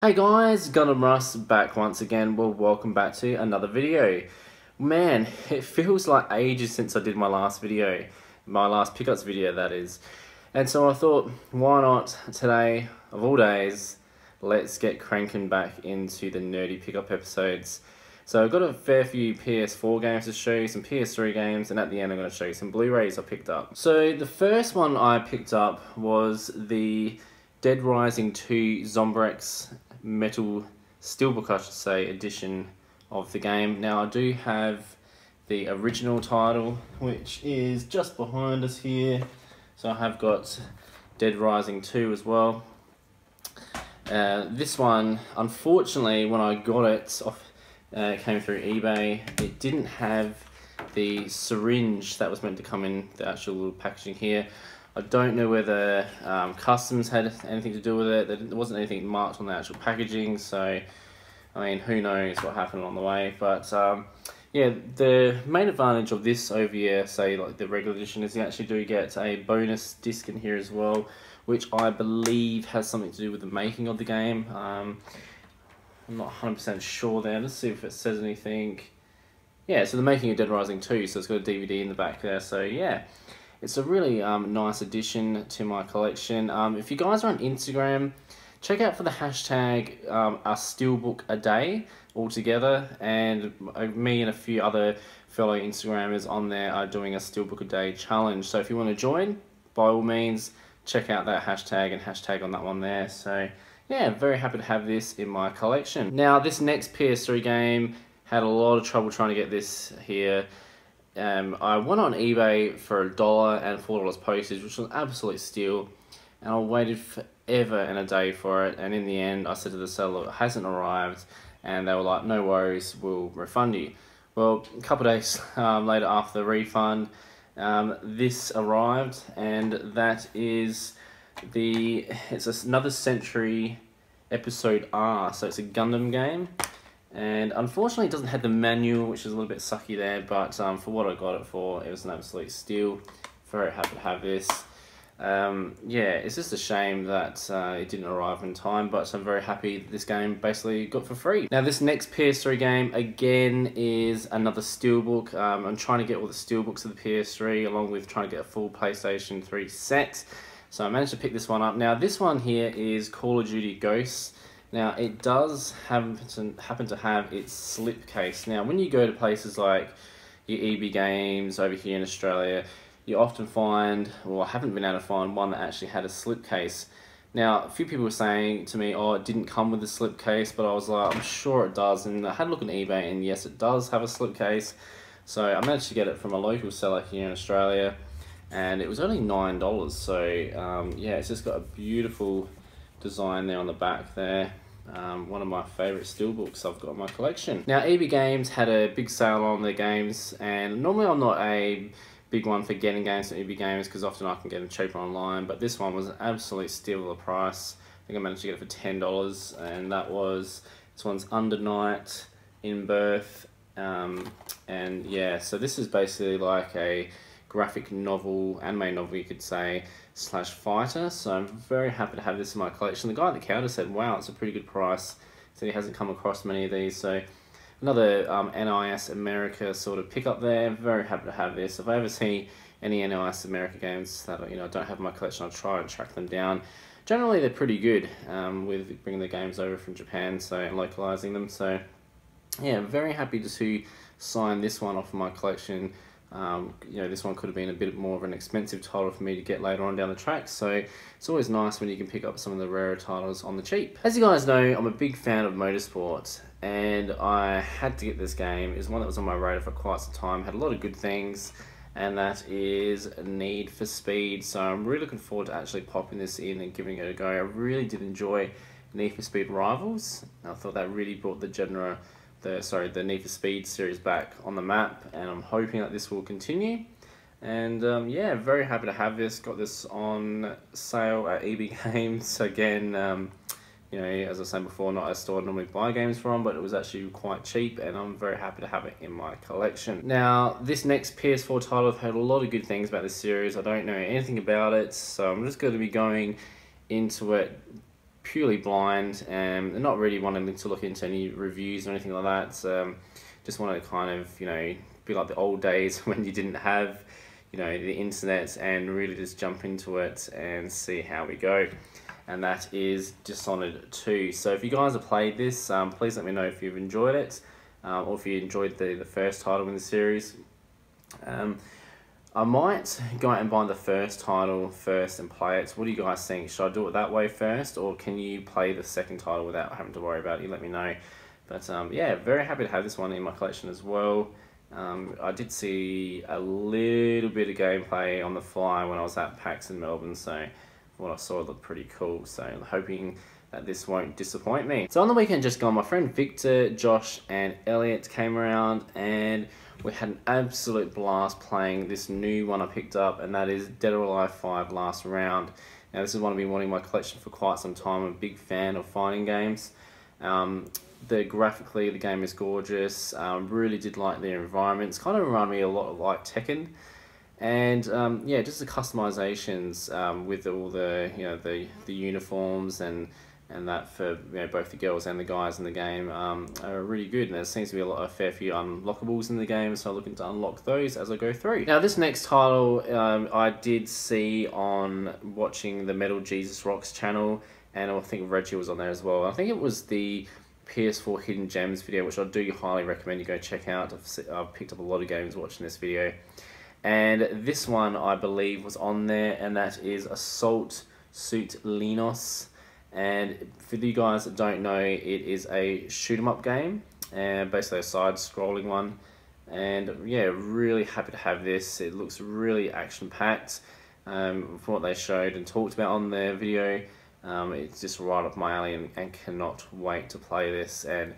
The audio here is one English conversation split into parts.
Hey guys, Gundam Russ back once again. Well, welcome back to another video. Man, it feels like ages since I did my last video. My last pickups video, that is. And so I thought, why not today, of all days, let's get cranking back into the nerdy pickup episodes. So I've got a fair few PS4 games to show you, some PS3 games, and at the end I'm going to show you some Blu-rays I picked up. So the first one I picked up was the Dead Rising 2 Zombrex Metal Steelbook, I should say, edition of the game. Now I do have the original title, which is just behind us here. So I have got Dead Rising 2 as well. This one, unfortunately, when I got it off, came through eBay, it didn't have the syringe that was meant to come in the actual little packaging here. I don't know whether customs had anything to do with it. There wasn't anything marked on the actual packaging, so I mean, who knows what happened on the way. But yeah, the main advantage of this over here, say like the regular edition, is you actually do get a bonus disc in here as well, which I believe has something to do with the making of the game. I'm not 100% sure there. Let's see if it says anything. Yeah, so the making of Dead Rising 2, so it's got a DVD in the back there, so yeah. It's a really nice addition to my collection. If you guys are on Instagram, check out for the hashtag a steelbook a day altogether, and me and a few other fellow Instagrammers on there are doing a steelbook a day challenge. So if you want to join, by all means, check out that hashtag and hashtag on that one there. So yeah, very happy to have this in my collection. Now this next PS3 game, had a lot of trouble trying to get this here. I went on eBay for $1 and $4 postage, which was an absolute steal, and I waited forever and a day for it, and in the end I said to the seller, it hasn't arrived, and they were like, no worries, we'll refund you. Well, a couple of days later after the refund, this arrived, and that is it's another Century Episode R, so it's a Gundam game. And unfortunately it doesn't have the manual, which is a little bit sucky there, but for what I got it for, it was an absolute steal. Very happy to have this. Yeah, it's just a shame that it didn't arrive in time, but I'm very happy this game basically got for free. Now this next PS3 game, again, is another steelbook. I'm trying to get all the steelbooks of the PS3, along with trying to get a full PlayStation 3 set. So I managed to pick this one up. Now this one here is Call of Duty Ghosts. Now, it does happen to have its slipcase. Now, when you go to places like your EB Games over here in Australia, you often find, well, I haven't been able to find one that actually had a slipcase. Now, a few people were saying to me, oh, it didn't come with a slipcase, but I was like, I'm sure it does. And I had a look on eBay, and yes, it does have a slipcase. So I managed to get it from a local seller here in Australia, and it was only $9. So yeah, it's just got a beautiful design there on the back there. One of my favourite steelbooks I've got in my collection. Now EB Games had a big sale on their games, and normally I'm not a big one for getting games from EB Games because often I can get them cheaper online, but this one was an absolute steal of the price. I think I managed to get it for $10, and this one's Under Night, In Birth, and yeah, so this is basically like a graphic novel, anime novel you could say, / fighter. So I'm very happy to have this in my collection. The guy at the counter said, wow, it's a pretty good price. So he hasn't come across many of these. So another NIS America sort of pickup there. Very happy to have this. If I ever see any NIS America games that I don't have in my collection, I'll try and track them down. Generally they're pretty good with bringing the games over from Japan, so, and localizing them. So yeah, very happy to sign this one off of my collection. This one could have been a bit more of an expensive title for me to get later on down the track, so it's always nice when you can pick up some of the rarer titles on the cheap. As you guys know, I'm a big fan of motorsports, and I had to get this game. It's one that was on my radar for quite some time, had a lot of good things, and that is Need for Speed. So I'm really looking forward to actually popping this in and giving it a go. I really did enjoy Need for Speed Rivals. I thought that really brought the genre, the Need for Speed series back on the map, and I'm hoping that this will continue. And yeah, very happy to have this. Got this on sale at EB Games. Again, as I was saying before, not a store I normally buy games from, but it was actually quite cheap, and I'm very happy to have it in my collection. Now, this next PS4 title, I've heard a lot of good things about this series. I don't know anything about it, so I'm just going to be going into it purely blind and not really wanting to look into any reviews or anything like that. Just wanted to kind of, you know, be like the old days when you didn't have, you know, the internet, and really just jump into it and see how we go. And that is Dishonored 2. So if you guys have played this, please let me know if you've enjoyed it, or if you enjoyed the first title in the series. I might go out and buy the first title first and play it. What do you guys think? Should I do it that way first, or can you play the second title without having to worry about it? You let me know. But yeah, very happy to have this one in my collection as well. I did see a little bit of gameplay on the fly when I was at PAX in Melbourne, so what I saw looked pretty cool. So I'm hoping that this won't disappoint me. So on the weekend just gone, my friend Victor, Josh and Elliot came around and we had an absolute blast playing this new one I picked up, and that is Dead or Alive 5 Last Round. Now this is one I've been wanting in my collection for quite some time. I'm a big fan of fighting games. Graphically, the game is gorgeous. Really did like the environments. Kind of remind me a lot of like Tekken. And yeah, just the customizations with all the, you know, the uniforms and that for, you know, both the girls and the guys in the game are really good. And there seems to be a fair few unlockables in the game, so I'm looking to unlock those as I go through. Now this next title I did see on watching the Metal Jesus Rocks channel, and I think Reggie was on there as well. I think it was the PS4 Hidden Gems video, which I do highly recommend you go check out. I've picked up a lot of games watching this video. And this one, I believe, was on there, and that is Assault Suit Lenos. And for you guys that don't know, it is a shoot-'em-up game, and basically a side-scrolling one. And yeah, really happy to have this. It looks really action-packed from what they showed and talked about on their video. It's just right up my alley, and cannot wait to play this. And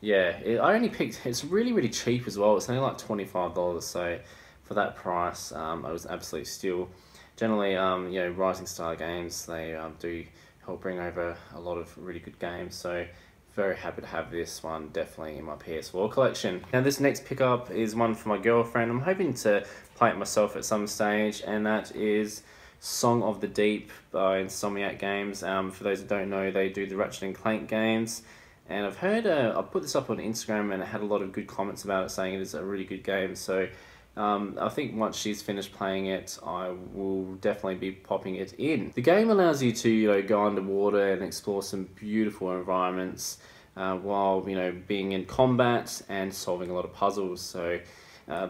yeah, I only picked, it's really cheap as well. It's only like $25, so for that price, it was an absolute steal. Generally, you know, Rising Star Games, they do help bring over a lot of really good games, so very happy to have this one definitely in my PS4 collection. Now this next pickup is one for my girlfriend. I'm hoping to play it myself at some stage, and that is Song of the Deep by Insomniac Games. For those that don't know, they do the Ratchet and Clank games, and I've heard, I put this up on Instagram and it had a lot of good comments about it, saying it is a really good game. So I think once she's finished playing it, I will definitely be popping it in. The game allows you to, you know, go underwater and explore some beautiful environments while, you know, being in combat and solving a lot of puzzles. So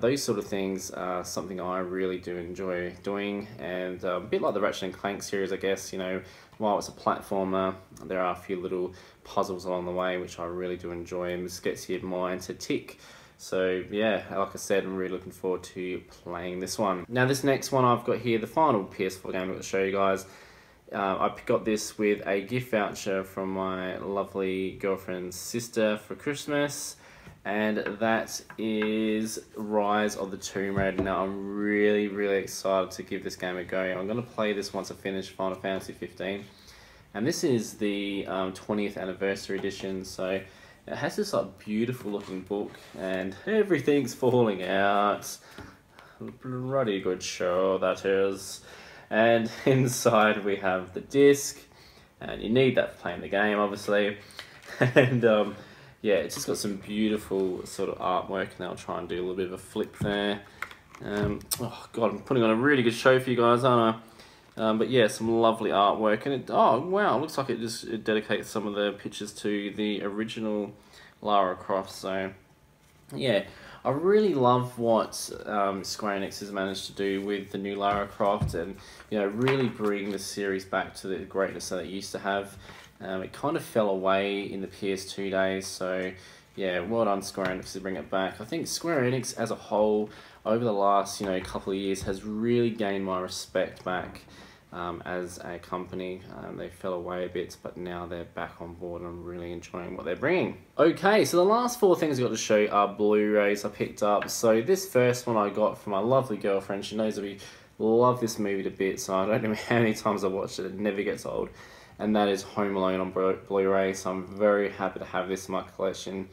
those sort of things are something I really do enjoy doing, and a bit like the Ratchet and Clank series, I guess. You know, while it's a platformer, there are a few little puzzles along the way which I really do enjoy, and just gets your mind to tick. So yeah, like I said, I'm really looking forward to playing this one. Now this next one I've got here, the final PS4 game I'm going to show you guys. I got this with a gift voucher from my lovely girlfriend's sister for Christmas, and that is Rise of the Tomb Raider. Now I'm really excited to give this game a go. I'm going to play this once I finish Final Fantasy 15, and this is the 20th anniversary edition, so it has this like beautiful looking book, and everything's falling out. Bloody good show that is. And inside we have the disc, and you need that for playing the game, obviously. And yeah, it's just got some beautiful sort of artwork, and I'll try and do a little bit of a flip there. Oh god, I'm putting on a really good show for you guys, aren't I? But yeah, some lovely artwork, and it, oh wow, it looks like it dedicates some of the pictures to the original Lara Croft. So yeah, I really love what Square Enix has managed to do with the new Lara Croft, and you know, really bring the series back to the greatness that it used to have. It kind of fell away in the PS2 days, so yeah, well done Square Enix to bring it back. I think Square Enix as a whole, over the last, you know, couple of years, has really gained my respect back as a company. They fell away a bit, but now they're back on board, and I'm really enjoying what they're bringing. Okay, so the last four things I've got to show you are Blu-rays I picked up. So this first one I got from my lovely girlfriend. She knows that we love this movie to bits, so I don't know how many times I've watched it, it never gets old. And that is Home Alone on Blu-ray, so I'm very happy to have this in my collection.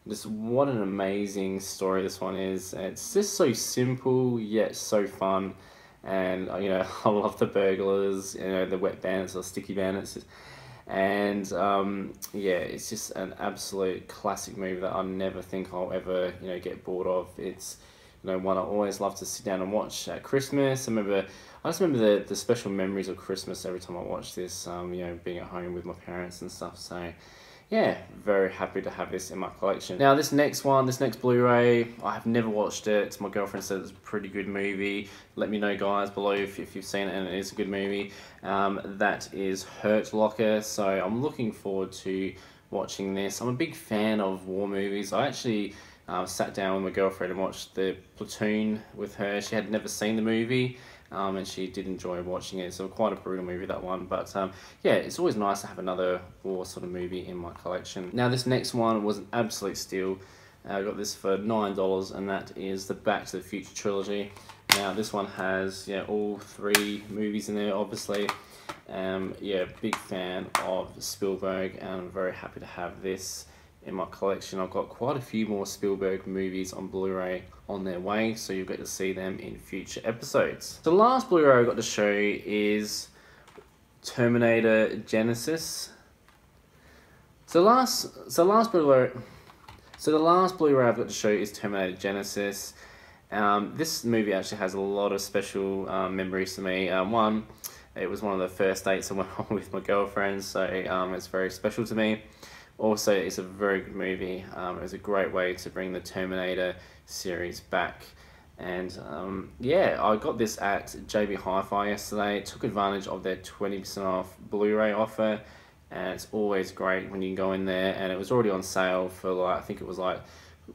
Just what an amazing story this one is. It's just so simple, yet so fun. And, you know, I love the burglars, you know, the wet bandits or sticky bandits. And yeah, it's just an absolute classic movie that I never think I'll ever, you know, get bored of. It's, you know, one I always love to sit down and watch at Christmas. I just remember the special memories of Christmas every time I watch this, you know, being at home with my parents and stuff. So yeah, very happy to have this in my collection. Now this next Blu-ray, I have never watched it. My girlfriend said it's a pretty good movie. Let me know, guys, below if you've seen it and it is a good movie. That is Hurt Locker, so I'm looking forward to watching this. I'm a big fan of war movies. I actually sat down with my girlfriend and watched the Platoon with her. She had never seen the movie. And she did enjoy watching it, so quite a brutal movie, that one. But yeah, it's always nice to have another war sort of movie in my collection. Now this next one was an absolute steal. I got this for $9, and that is the Back to the Future trilogy. Now this one has, yeah, all 3 movies in there, obviously. Yeah, big fan of Spielberg, and I'm very happy to have this in my collection. I've got quite a few more Spielberg movies on Blu-ray on their way, so you'll get to see them in future episodes. The last Blu-ray I got to show is Terminator Genisys. The last Blu-ray I've got to show is Terminator Genisys. This movie actually has a lot of special memories to me. One, it was one of the first dates I went on with my girlfriend, so it's very special to me. Also, it's a very good movie. It was a great way to bring the Terminator series back. And yeah, I got this at JB Hi-Fi yesterday. Took advantage of their 20% off Blu-ray offer. And it's always great when you can go in there. And it was already on sale for, like, I think it was like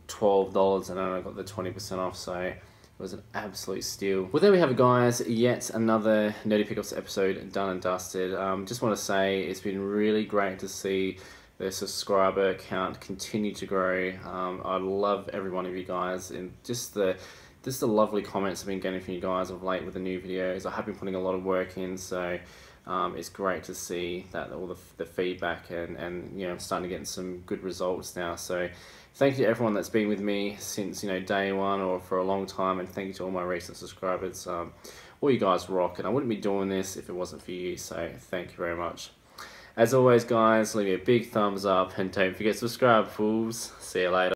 $12, and then I got the 20% off. So it was an absolute steal. Well, there we have it, guys. Yet another Nerdy Pickups episode done and dusted. Just want to say it's been really great to see the subscriber count continue to grow. I love every one of you guys, and just the lovely comments I've been getting from you guys of late with the new videos. I have been putting a lot of work in, so it's great to see that all the feedback, and you know, I'm starting to get some good results now. So thank you to everyone that's been with me since, you know, day one or for a long time, and thank you to all my recent subscribers. All you guys rock, and I wouldn't be doing this if it wasn't for you, so thank you very much. As always, guys, leave me a big thumbs up, and don't forget to subscribe, fools. See you later.